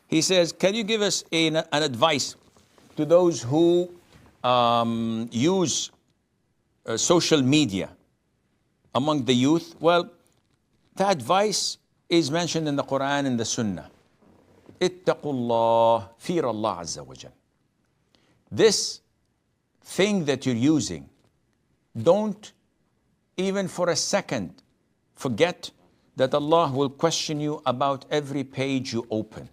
He says, can you give us an advice to those who use social media among the youth? Well, the advice is mentioned in the Qur'an and the Sunnah. Ittaqullah, fear Allah Azza wa Jal. This thing that you're using, don't even for a second forget that Allah will question you about every page you open,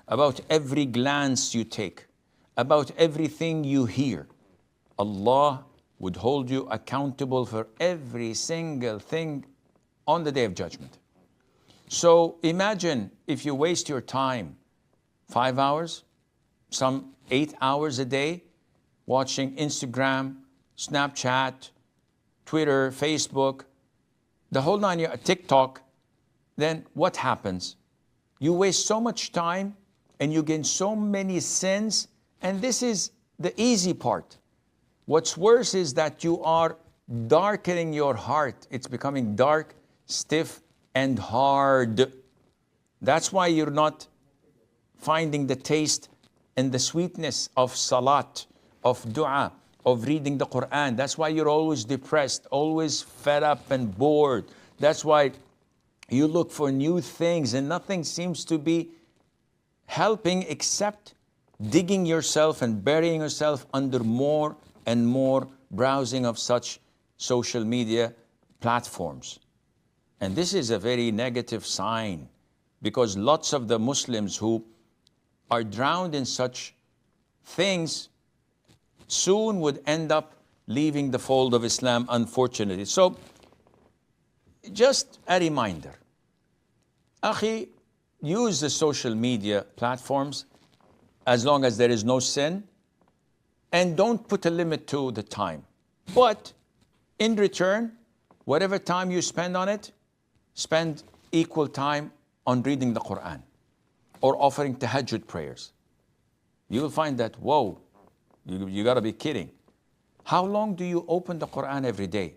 about every glance you take, about everything you hear. Allah would hold you accountable for every single thing on the Day of Judgment. So imagine if you waste your time 5 hours, some 8 hours a day, watching Instagram, Snapchat, Twitter, Facebook, the whole nine yards, TikTok, then what happens? You waste so much time and you gain so many sins, and this is the easy part. What's worse is that you are darkening your heart. It's becoming dark, stiff, and hard. That's why you're not finding the taste and the sweetness of salat, of dua, of reading the Qur'an. That's why you're always depressed, always fed up and bored. That's why you look for new things and nothing seems to be helping except digging yourself and burying yourself under more and more browsing of such social media platforms. And this is a very negative sign, because lots of the Muslims who are drowned in such things soon would end up leaving the fold of Islam, unfortunately. So, just a reminder, Akhi, use the social media platforms as long as there is no sin, and don't put a limit to the time. But in return, whatever time you spend on it, spend equal time on reading the Qur'an or offering tahajjud prayers. You will find that, whoa, you gotta be kidding. How long do you open the Qur'an every day?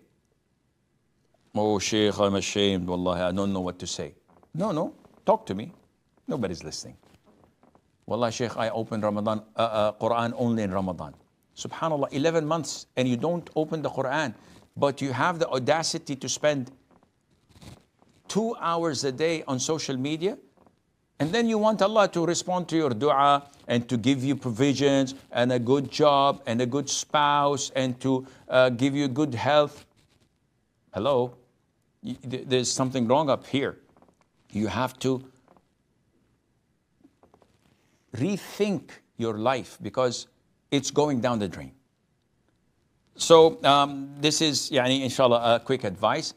Oh, Sheikh, I'm ashamed, wallahi, I don't know what to say. No, talk to me. Nobody's listening. Wallah, Sheikh, I open Qur'an only in Ramadan. Subhanallah, 11 months and you don't open the Qur'an, but you have the audacity to spend 2 hours a day on social media, and then you want Allah to respond to your dua and to give you provisions and a good job and a good spouse and to give you good health. Hello? There's something wrong up here. You have to rethink your life because it's going down the drain. So this is, inshallah, a quick advice.